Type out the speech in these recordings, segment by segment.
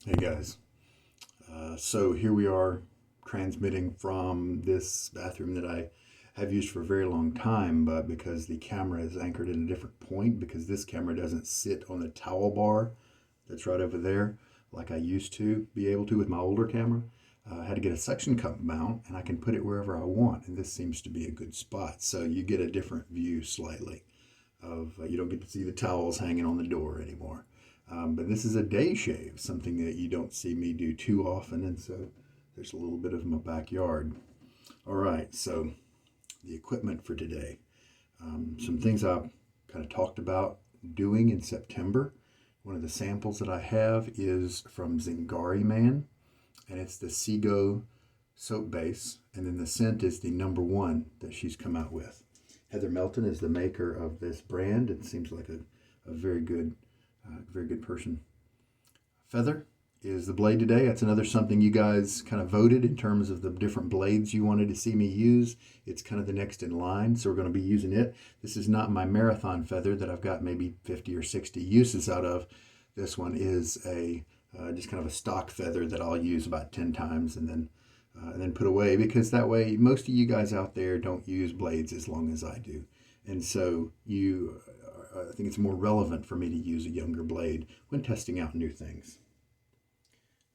Hey guys, so here we are transmitting from this bathroom that I have used for a very long time, but because the camera is anchored in a different point, because this camera doesn't sit on the towel bar that's right over there like I used to be able to with my older camera, I had to get a suction cup mount and I can put it wherever I want, and this seems to be a good spot. So you get a different view slightly of, you don't get to see the towels hanging on the door anymore. But this is a day shave, something that you don't see me do too often, and so there's a little bit of my backyard. All right, so the equipment for today. Some things I kind of talked about doing in September. One of the samples that I have is from Zingari Man, and it's the Sego soap base, and then the scent is the number one that she's come out with. Heather Melton is the maker of this brand. It seems like a very good person. Feather is the blade today. That's another something you guys kind of voted in terms of the different blades you wanted to see me use. It's kind of the next in line, so we're going to be using it. This is not my marathon feather that I've got maybe 50 or 60 uses out of. This one is a just kind of a stock feather that I'll use about 10 times and then put away, because that way most of you guys out there don't use blades as long as I do. And so I think it's more relevant for me to use a younger blade when testing out new things.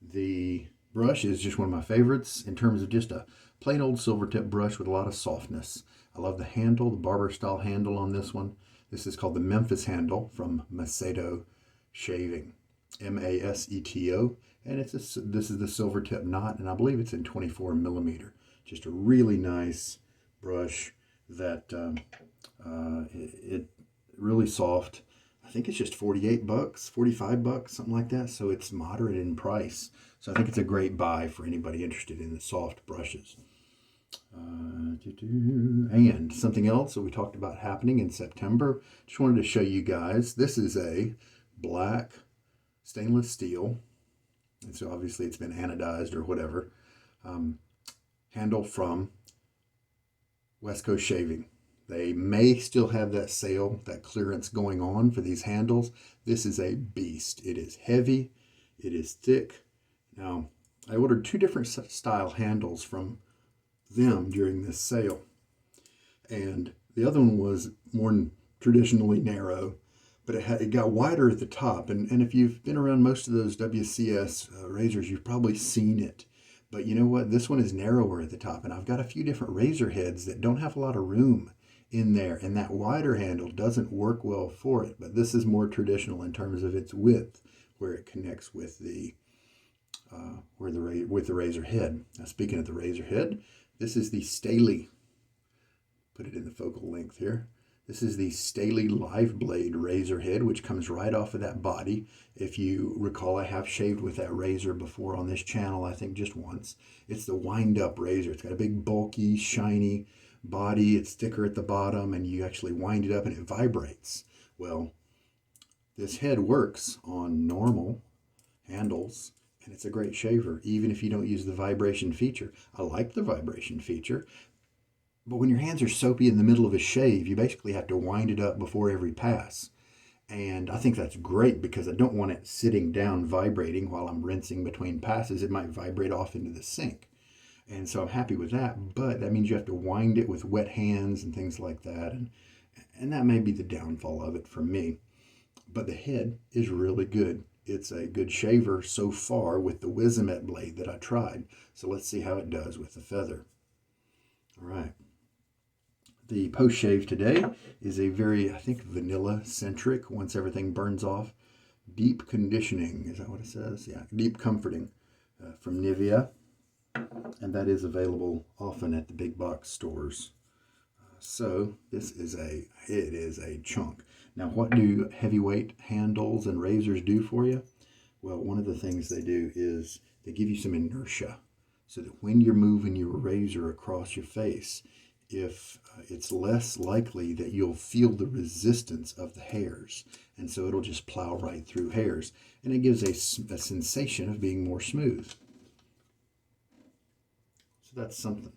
The brush is just one of my favorites in terms of just a plain old Silvertip brush with a lot of softness. I love the handle, the barber style handle on this one. This is called the Memphis handle from Maseto Shaving, Maseto, and this is the Silvertip knot, and I believe it's in 24 millimeter. Just a really nice brush that it really soft. I think it's just 48 bucks, 45 bucks, something like that. So it's moderate in price. So I think it's a great buy for anybody interested in the soft brushes. And something else that we talked about happening in September. Just wanted to show you guys. This is a black stainless steel. And so obviously it's been anodized or whatever. Handle from West Coast Shaving. They may still have that sale, that clearance going on for these handles. This is a beast. It is heavy. It is thick. Now, I ordered two different style handles from them during this sale. And the other one was more traditionally narrow, but it got wider at the top. And if you've been around most of those WCS razors, you've probably seen it. But you know what? This one is narrower at the top. And I've got a few different razor heads that don't have a lot of room in there, and that wider handle doesn't work well for it. But this is more traditional in terms of its width, where it connects with the with the razor head. Now, speaking of the razor head, this is the Stahly. Put it in the focal length here. This is the Stahly Live Blade razor head, which comes right off of that body. If you recall, I have shaved with that razor before on this channel, I think just once. It's the wind-up razor. It's got a big, bulky, shiny body. It's thicker at the bottom, and you actually wind it up and it vibrates. Well, this head works on normal handles, and it's a great shaver, even if you don't use the vibration feature. I like the vibration feature, but when your hands are soapy in the middle of a shave, you basically have to wind it up before every pass. And I think that's great because I don't want it sitting down vibrating while I'm rinsing between passes. It might vibrate off into the sink. And so I'm happy with that, but that means you have to wind it with wet hands and things like that. And that may be the downfall of it for me. But the head is really good. It's a good shaver so far with the Wizamet blade that I tried. So let's see how it does with the feather. All right. The post-shave today is a very, I think, vanilla-centric, once everything burns off, deep conditioning. Is that what it says? Yeah, deep comforting from Nivea. And that is available often at the big box stores. So this is it is a chunk. Now, what do heavyweight handles and razors do for you? Well, one of the things they do is they give you some inertia, so that when you're moving your razor across your face, if it's less likely that you'll feel the resistance of the hairs, and so it'll just plow right through hairs, and it gives a sensation of being more smooth. So that's something.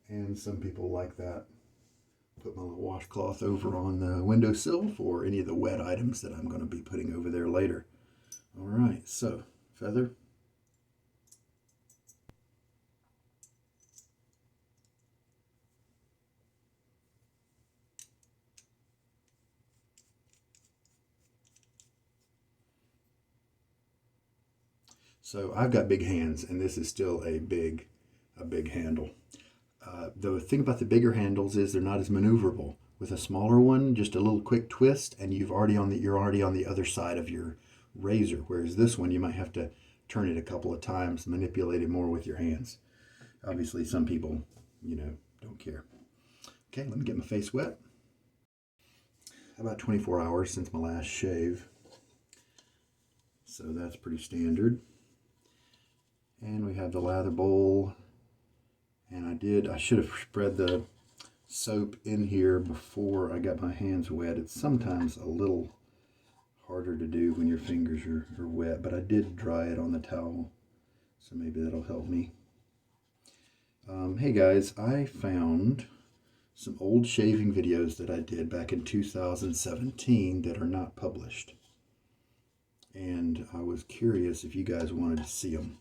And some people like that Put my little washcloth over on the windowsill for any of the wet items that I'm going to be putting over there later. All right, so feather. So I've got big hands, and this is still a big handle. The thing about the bigger handles is they're not as maneuverable. With a smaller one, just a little quick twist, and you're already on the other side of your razor. Whereas this one, you might have to turn it a couple of times, manipulate it more with your hands. Obviously, some people, don't care. Okay, let me get my face wet. About 24 hours since my last shave, so that's pretty standard. And we have the lather bowl, and I should have spread the soap in here before I got my hands wet. It's sometimes a little harder to do when your fingers are wet, but I did dry it on the towel, so maybe that'll help me. Hey guys, I found some old shaving videos that I did back in 2017 that are not published, and I was curious if you guys wanted to see them.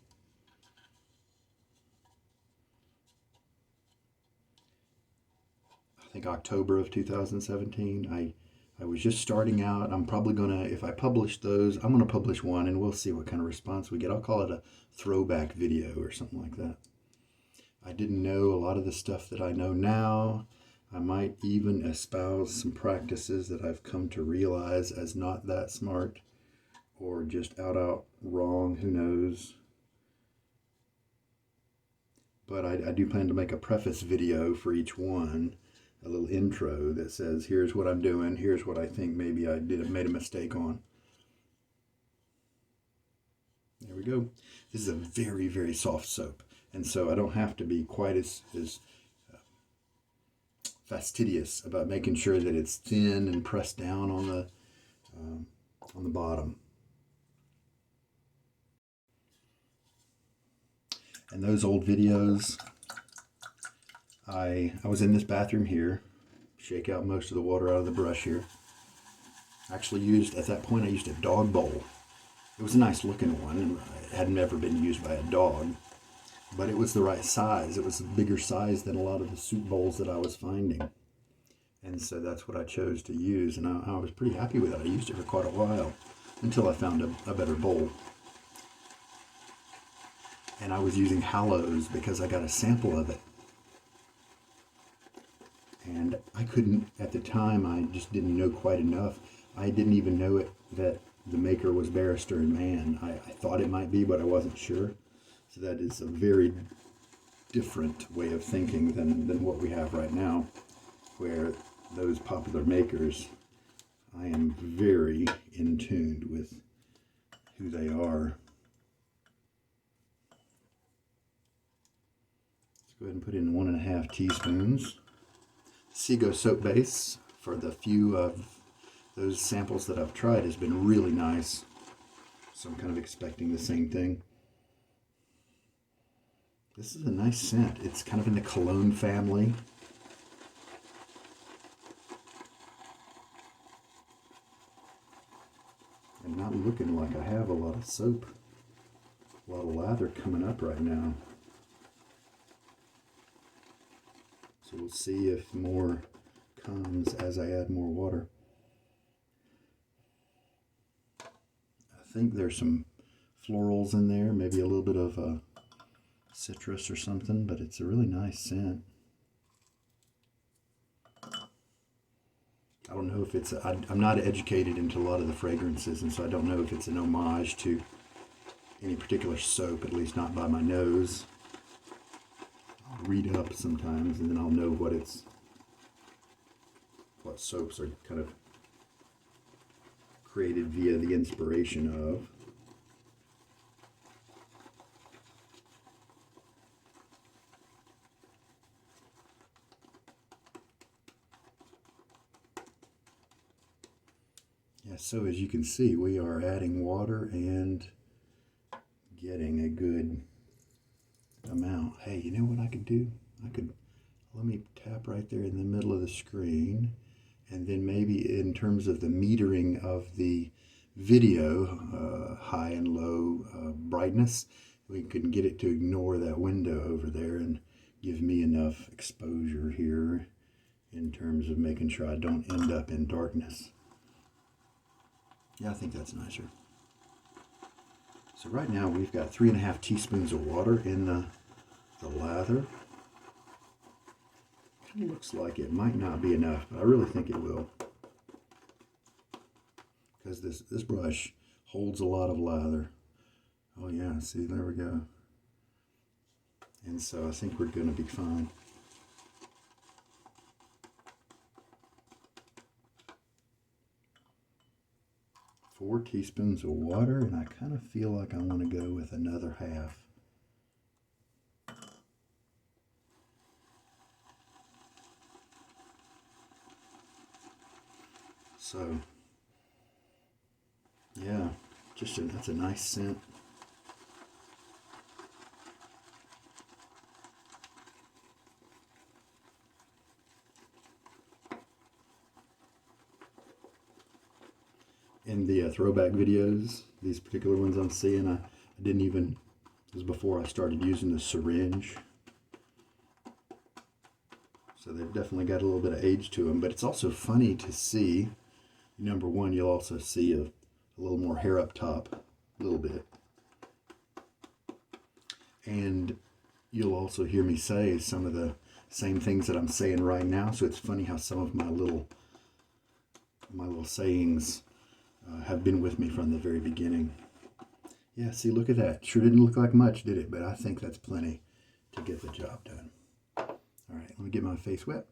I think October of 2017. I was just starting out. I'm probably gonna, if I publish those, I'm gonna publish one and we'll see what kind of response we get. I'll call it a throwback video or something like that. I didn't know a lot of the stuff that I know now. I might even espouse some practices that I've come to realize as not that smart or just out wrong, who knows. But I do plan to make a preface video for each one, a little intro that says, here's what I'm doing, here's what I think maybe I made a mistake on. There we go. This is a very, very soft soap, and so I don't have to be quite as fastidious about making sure that it's thin and pressed down on the bottom. And those old videos, I was in this bathroom here, shake out most of the water out of the brush here. Actually at that point I used a dog bowl. It was a nice looking one. It had never been used by a dog, but it was the right size. It was a bigger size than a lot of the soup bowls that I was finding. And so that's what I chose to use, and I was pretty happy with it. I used it for quite a while until I found a better bowl. And I was using Hallows because I got a sample of it. And I couldn't, at the time, I just didn't know quite enough. I didn't even know that the maker was Barrister and Mann. I thought it might be, but I wasn't sure. So that is a very different way of thinking than what we have right now, where those popular makers, I am very in tune with who they are. Let's go ahead and put in 1.5 teaspoons. Sego soap base, for the few of those samples that I've tried, has been really nice. So I'm kind of expecting the same thing. This is a nice scent. It's kind of in the cologne family. And not looking like I have a lot of soap, a lot of lather coming up right now. So we'll see if more comes as I add more water. I think there's some florals in there, maybe a little bit of citrus or something, but it's a really nice scent. I don't know if it's, I'm not educated into a lot of the fragrances, and so I don't know if it's an homage to any particular soap, at least not by my nose. I'll read up sometimes and then I'll know what soaps are kind of created via the inspiration of. Yeah, so as you can see, we are adding water and getting a good amount. Hey, you know what I could do? I could let me tap right there in the middle of the screen. And then maybe in terms of the metering of the video, high and low brightness, we can get it to ignore that window over there and give me enough exposure here in terms of making sure I don't end up in darkness. Yeah, I think that's nicer. So right now we've got 3.5 teaspoons of water in the lather. Kind of looks like it might not be enough, but I really think it will. Because this brush holds a lot of lather. Oh yeah, see, there we go. And so I think we're going to be fine. Four teaspoons of water, and I kind of feel like I want to go with another half. So, yeah, that's a nice scent. In the throwback videos, these particular ones I'm seeing, I didn't even, it was before I started using the syringe. So they've definitely got a little bit of age to them, but it's also funny to see, number one, you'll also see a little more hair up top, a little bit. And you'll also hear me say some of the same things that I'm saying right now. So it's funny how some of my little sayings have been with me from the very beginning. Yeah, see, look at that. Sure didn't look like much, did it? But I think that's plenty to get the job done. All right, let me get my face wet.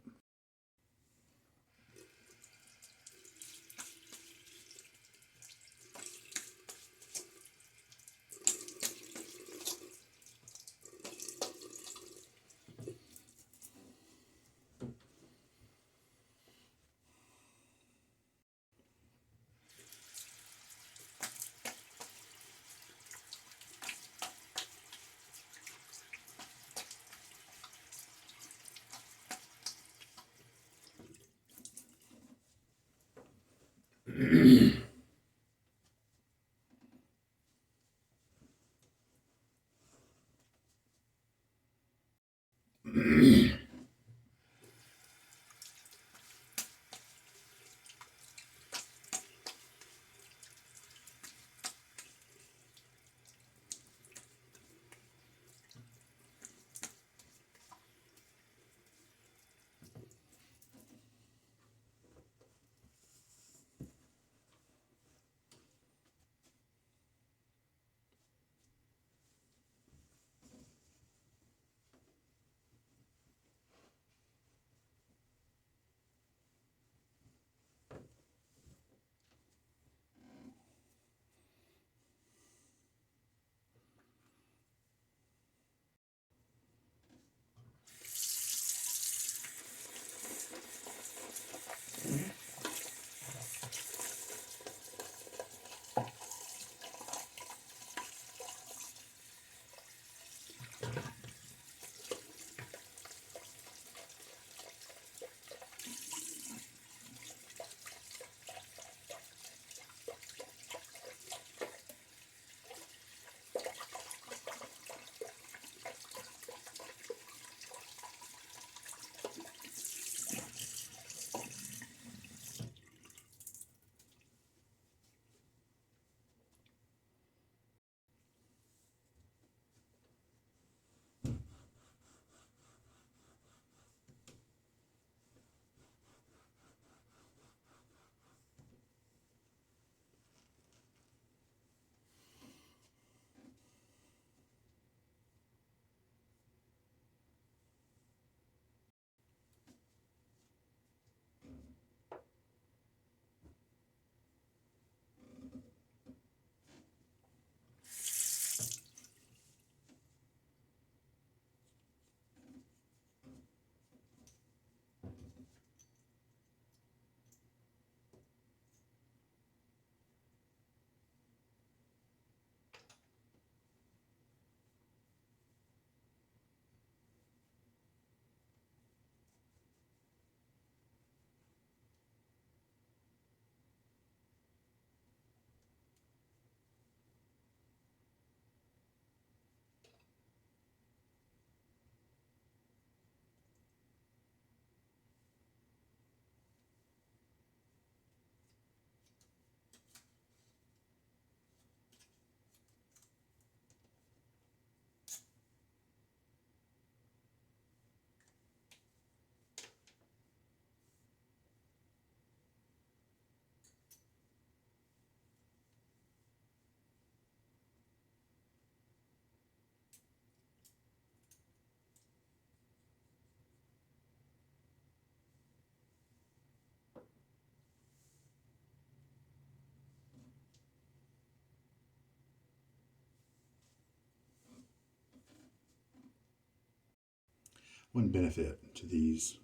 One benefit to these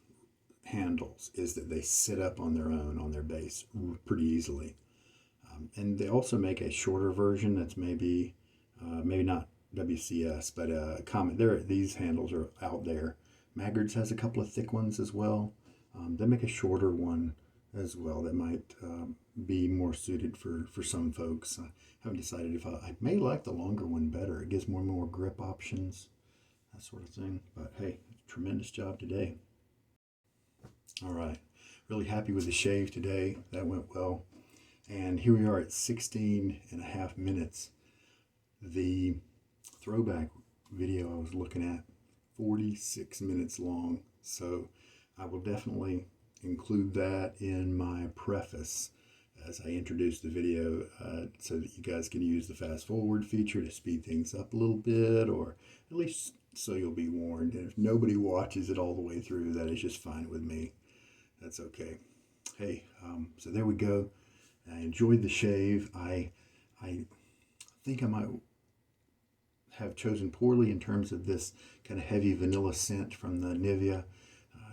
handles is that they sit up on their own on their base pretty easily. And they also make a shorter version that's maybe not WCS, but common. These handles are out there. Maggard's has a couple of thick ones as well. They make a shorter one as well that might be more suited for some folks. I haven't decided if I may like the longer one better. It gives more and more grip options, that sort of thing. But hey, tremendous job today. All right, really happy with the shave today. That went well. And here we are at 16 and a half minutes. The throwback video I was looking at, 46 minutes long. So I will definitely include that in my preface as I introduce the video so that you guys can use the fast forward feature to speed things up a little bit, or at least so you'll be warned. And if nobody watches it all the way through, that is just fine with me. That's okay. Hey, so there we go. I enjoyed the shave. I think I might have chosen poorly in terms of this kind of heavy vanilla scent from the Nivea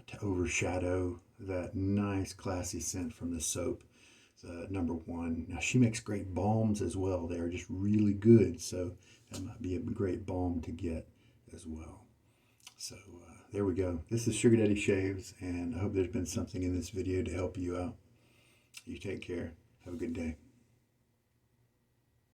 to overshadow that nice classy scent from the soap, number one. Now she makes great balms as well. They are just really good, so that might be a great balm to get as well. So there we go. This is Sugar Daddy Shaves, and I hope there's been something in this video to help you out. You take care. Have a good day.